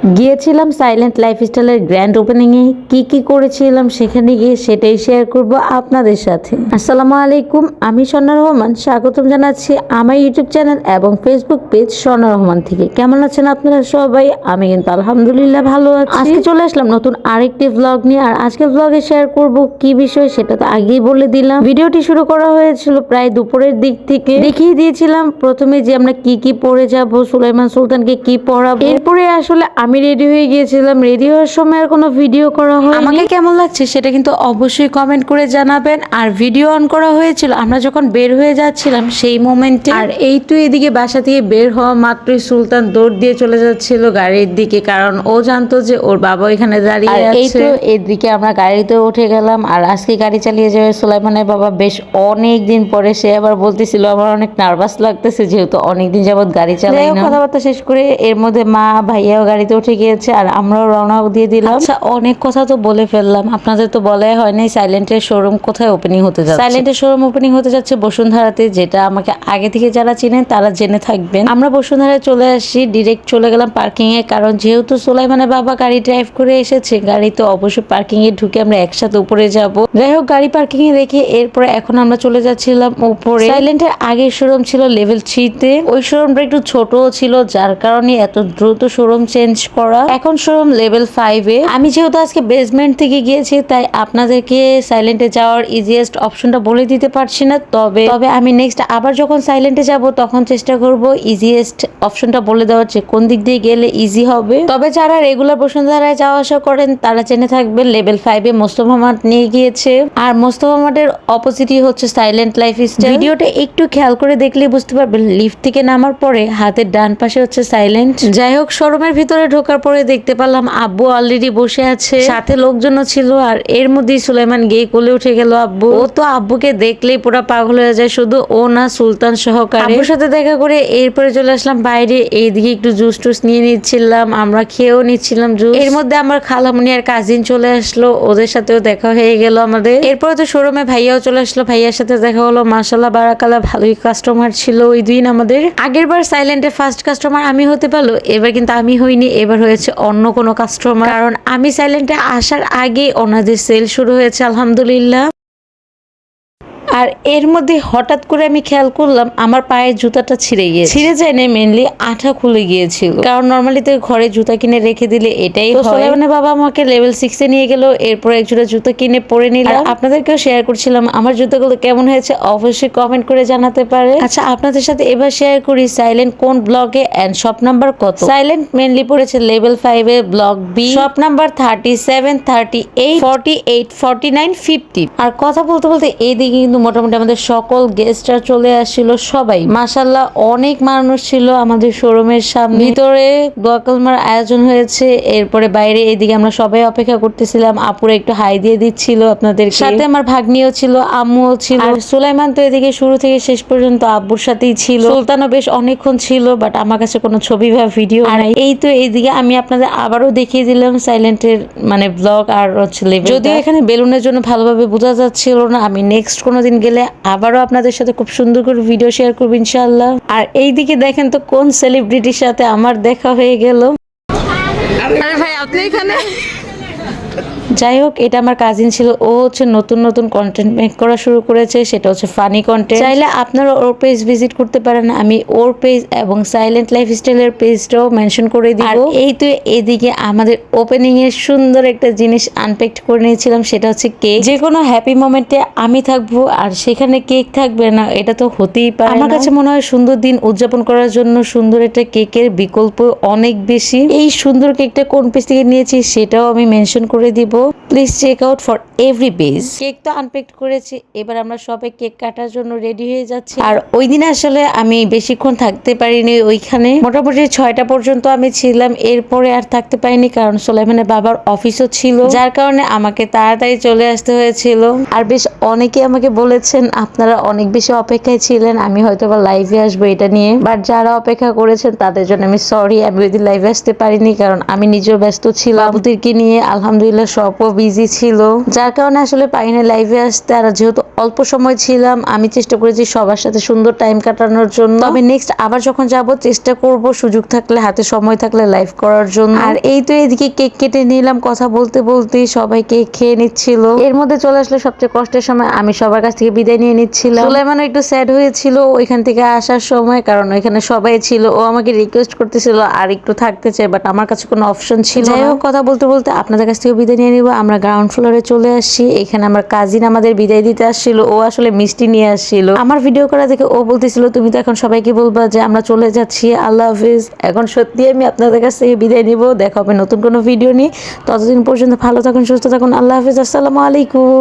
গিয়েছিলাম silent লাইফস্টাইলের grand ওপেনিংয়ে। কি করেছিলাম সেখানে গিয়ে সেটাই শেয়ার করব আপনাদের সাথে। আসসালামু আলাইকুম, আমি স্বর্ণা রহমান। স্বাগতম জানাচ্ছি আমার ইউটিউব চ্যানেল এবং ফেসবুক পেজ স্বর্ণা রহমান থেকে। কেমন আছেন আপনারা সবাই? আমি কিন্তু আলহামদুলিল্লাহ ভালো আছি। আজকে চলে আসলাম নতুন আরেকটি ব্লগ নিয়ে। আর আজকে ব্লগে শেয়ার করব কি বিষয় সেটা তো আগেই বলে দিলাম। ভিডিওটি শুরু করা হয়েছিল প্রায় দুপুরের দিক থেকে। দেখিয়ে দিয়েছিলাম প্রথমে যে আমরা কি পরে যাব, সুলাইমান সুলতানকে কি পরাবো। এরপরে আসলে আমি রেডি হয়ে গিয়েছিলাম। রেডি হওয়ার সময় আর কোনো ভিডিও করা হয়। আমাকে কেমন লাগছে সেটা কিন্তু অবশ্যই কমেন্ট করে জানাবেন। আর ভিডিও অন করা হয়েছিল আমরা যখন বের হয়ে যাচ্ছিলাম সেই মোমেন্টে। আর এই তো এদিকে বাসা থেকে বের হওয়া মাত্রই সুলতান দৌড় দিয়ে চলে যাচ্ছিল গাড়ির দিকে, কারণ ও জানতো যে ওর বাবা এখানে দাঁড়িয়ে আছে। এই তো এদিকে আমরা গাড়িতে উঠে গেলাম। আর আজকে গাড়ি চালিয়ে যাবে সুলাইমানের বাবা। বেশ অনেক দিন পরে সে আবার বলতেছিল আমার অনেক নার্ভাস লাগতেছে, যেহেতু অনেকদিন যাবত গাড়ি চালাই না। কথাবার্তা শেষ করে এর মধ্যে মা ভাইয়াও গাড়িতে উঠে গিয়েছে আর আমরাও রওনা দিয়ে দিলাম। আচ্ছা, অনেক কথা তো বলে ফেললাম, আপনাদের তো বলাই হয়নি সাইলেন্টের শোরুম কোথায় ওপেনিং হতে যাচ্ছে। সাইলেন্টের শোরুম ওপেনিং হতে যাচ্ছে বসুন্ধরাতে, যেটা আমাকে আগে থেকে যারা চিনেন তারা জেনে থাকবেন। আমরা বসুন্ধরায় চলে আসি, ডিরেক্ট চলে গেলাম পার্কিং এ, কারণ যেহেতু সুলাইমানের বাবা গাড়ি ড্রাইভ করে এসেছে, গাড়ি তো অবশ্যই পার্কিং এ ঢুকে আমরা একসাথে উপরে যাব। যাই হোক, গাড়ি পার্কিং এ রেখে এরপরে এখন আমরা চলে যাচ্ছিলাম উপরে। সাইলেন্টের আগের শোরুম ছিল লেভেল 3 তে। ওই শোরুমটা একটু ছোট ছিল, যার কারণে এত দ্রুত শোরুম চেঞ্জ করা। এখন শোরুম লেভেল 5 এ। আমি যেহেতু আজকে বেসমেন্ট থেকে গিয়েছি, তাই আপনাদেরকে সাইলেন্টে যাওয়ার ইজিয়েস্ট অপশনটা বলে দিতে পারছি না। তবে আমি নেক্সট আবার যখন সাইলেন্টে যাব তখন চেষ্টা করব ইজিয়েস্ট অপশনটা বলে দেওয়ার, যে কোন দিক দিয়ে গেলে ইজি হবে। তবে যারা রেগুলার বসুন্ধরায় যাওয়া আসা করেন তারা জেনে থাকবেন লেভেল 5 এ মোস্তফা মার্ট নিয়ে গিয়েছে। আর মোস্তফা মার্টের অপোজিটই হচ্ছে সাইলেন্ট লাইফস্টাইল। ভিডিওটা একটু খেয়াল করে দেখলে বুঝতে পারবেন, লিফট থেকে নামার পরে হাতের ডান পাশে হচ্ছে সাইলেন্ট। যাই হোক, শোরুমের ভিতরে ঢোকার পরে দেখতে পারলাম আব্বু অলরেডি বসে আছে, সাথে লোকজনও ছিল। আর এর মধ্যেই সুলাইমান গিয়ে কোলে উঠে গেল আব্বু। ও তো আব্বুকে দেখলেই পুরো পাগল হয়ে যায়, শুধু ও না সুলতান সহকারে। আব্বুর সাথে দেখা করে এরপরে চলে আসলাম বাইরে। এইদিকে একটু জুস টুস নিয়ে নিচ্ছিলাম, আমরা খেয়েও নিচ্ছিলাম জুস। এর মধ্যে আমার খালামণি আর কাজিন চলে আসলো, ওদের সাথেও দেখা হয়ে গেল আমাদের। এরপরে তো শোরুমে ভাইয়াও চলে আসলো, ভাইয়ার সাথে দেখা হলো। মাশাআল্লাহ বারাকাল্লাহ, ভালোই কাস্টমার ছিল ওই দিন আমাদের। আগের বার সাইলেন্টের ফার্স্ট কাস্টমার আমি হতে পারলো, এবার কিন্তু আমি হইনি, এবার হয়েছে অন্য কোনো কাস্টমার। কারণ আমি সাইলেন্টে আসার আগে ওনাদের সেল শুরু হয়েছে আলহামদুলিল্লাহ। আর এর মধ্যে হঠাৎ করে আমি খেয়াল করলাম আমার পায়ের জুতাটা ছিঁড়ে গিয়েছে। ছিঁড়ে যায় না, মেনলি আঠা খুলে গিয়েছিল। কারণ নর্মালি তো ঘরে জুতা কিনে রেখে দিলে এটাই হয়। সুলাইমানের বাবা আমাকে লেভেল 6 এ নিয়ে গেল, এরপর এক জোড়া জুতা কিনে পরে নিলাম। আপনাদেরকেও শেয়ার করছিলাম আমার জুতাগুলো কেমন হয়েছে, অবশ্যই কমেন্ট করে জানাতে পারে। আচ্ছা, আপনাদের সাথে এবার শেয়ার করি সাইলেন্ট কোন ব্লগে এন্ড শপ নাম্বার কত। সাইলেন্ট মেনলি পড়েছে লেভেল 5 এ, ব্লক বি, শপ নাম্বার 37, 38, 48, 49, 50। আর কথা বলতে বলতে এইদিকে কিন্তু মোটামুটি আমাদের সকল গেস্টরা চলে আসছিল। সবাই মাশাআল্লাহ অনেক মানুষ ছিল আমাদের শোরুমের সামনে। ভিতরে দোয়া কালমার আয়োজন হয়েছে, এরপরে বাইরে এইদিকে আমরা সবাই অপেক্ষা করতেছিলাম। আপুরা একটু হাই দিয়ে দিচ্ছিল আপনাদের সাথে। আমার ভাগ্নিও ছিল, আম্মুও ছিল। আর সুলাইমান তো এদিকে শুরু থেকে শেষ পর্যন্ত আব্বুর সাথেই ছিল। সুলতানও বেশ অনেকক্ষণ ছিল, বাট আমার কাছে কোনো ছবি বা ভিডিও নাই। এই তো এইদিকে আমি আপনাদের আবারও দেখিয়ে দিলাম সাইলেন্টের মানে ব্লগ আর হচ্ছে লেভেল। যদিও এখানে বেলুনের জন্য ভালোভাবে বোঝা যাচ্ছিল না, আমি নেক্সট কোনোদিন গেলে আবারও আপনাদের সাথে খুব সুন্দর করে ভিডিও শেয়ার করবো ইনশাআল্লাহ। আর এইদিকে দেখেন তো কোন সেলিব্রিটির সাথে আমার দেখা হয়ে গেল। আরে ভাই, আপনি এখানে? যাই হোক, এটা আমার কাজিন ছিল, ও হচ্ছে নতুন নতুন কন্টেন্ট মেক করা শুরু করেছে, সেটা হচ্ছে ফানি কন্টেন্ট। চাইলে আপনারা ওর পেজ ভিজিট করতে পারেন, আমি ওর পেজ এবং সাইলেন্ট লাইফস্টাইলের পেজটাও মেনশন করে দিব। আর এই তো এদিকে আমাদের ওপেনিং এর সুন্দর একটা জিনিস আনপ্যাক্ট করে নিয়েছিলাম, সেটা হচ্ছে কেক। যে কোনো হ্যাপি মোমেন্টে আমি থাকবো আর সেখানে কেক থাকবে না, এটা তো হতেই পারে। আমার কাছে মনে হয় সুন্দর দিন উদযাপন করার জন্য সুন্দর একটা কেকের বিকল্প অনেক বেশি। এই সুন্দর কেকটা কোন পেজ থেকে নিয়েছি সেটাও আমি মেনশন করে দিব, please check out for every page. Cake তো আনপ্যাক্ট করেছি, এবার আমরা সবাই কেক কাটার জন্য রেডি হয়ে যাচ্ছি। আর ওই দিন আসলে আমি বেশিক্ষণ থাকতে পারিনি ওইখানে, মোটামুটি 6টা পর্যন্ত আমি ছিলাম, এরপরে আর থাকতে পারিনি কারণ সুলাইমানের বাবার অফিসও ছিল, যার কারণে আমাকে তাড়াতাড়ি চলে আসতে হয়েছিল। আর বেশ অনেকে আমাকে বলেছেন আপনারা অনেক বেশি অপেক্ষায় ছিলেন, আমি হয়তো বা লাইভে আসবো এটা নিয়ে, বাট যারা অপেক্ষা করেছেন তাদের জন্য আমি সরি, আমি ওই দিন লাইভে আসতে পারিনি কারণ আমি নিজেও ব্যস্ত ছিলাম। বাবুদেরকে নিয়ে আলহামদুলিল্লাহ সব আপু বিজি ছিল, যার কারণে আসলে পাইনি লাইভে আসতে। আর যেহেতু অল্প সময় ছিলাম, আমি চেষ্টা করেছি সবার সাথে সুন্দর টাইম কাটানোর জন্য। তবে নেক্সট আবার যখন যাব চেষ্টা করব সুযোগ থাকলে, হাতে সময় থাকলে লাইভ করার জন্য। আর এই তো এদিকে কেক কেটে নিলাম, কথা বলতে বলতে সবাই কেক খেয়ে নিচ্ছিল। এর মধ্যে চলে আসলে সবচেয়ে কষ্টের সময়, আমি সবার কাছ থেকে বিদায় নিয়ে নিচ্ছিলাম। সুলাইমানও একটু স্যাড হয়েছিল ওইখান থেকে আসার সময়, কারণ ওইখানে সবাই ছিল। ও আমাকে রিকোয়েস্ট করতেছিল আর একটু থাকতে চাই, বাট আমার কাছে কোনো অপশন ছিল না। যাই হোক, কথা বলতে বলতে আপনাদের কাছ থেকে বিদায় নিয়ে নিব। আমরা গ্রাউন্ড ফ্লোরে চলে আসছি। এখানে আমার কাজিন আমাদের বিদায় দিতে আসছিল। ও আসলে মিষ্টি নিয়ে আসছিল। আমার ভিডিও করা দেখে ও বলতেছিল, তুমি তো এখন সবাইকে বলবা যে আমরা চলে যাচ্ছি, আল্লাহ হাফিজ। এখন সত্যি আমি আপনাদের কাছ থেকে বিদায় নিব। দেখা হবে নতুন কোনো ভিডিও নিয়ে। ততদিন পর্যন্ত ভালো থাকুন, সুস্থ থাকুন। আল্লাহ হাফিজ, আসসালামু আলাইকুম।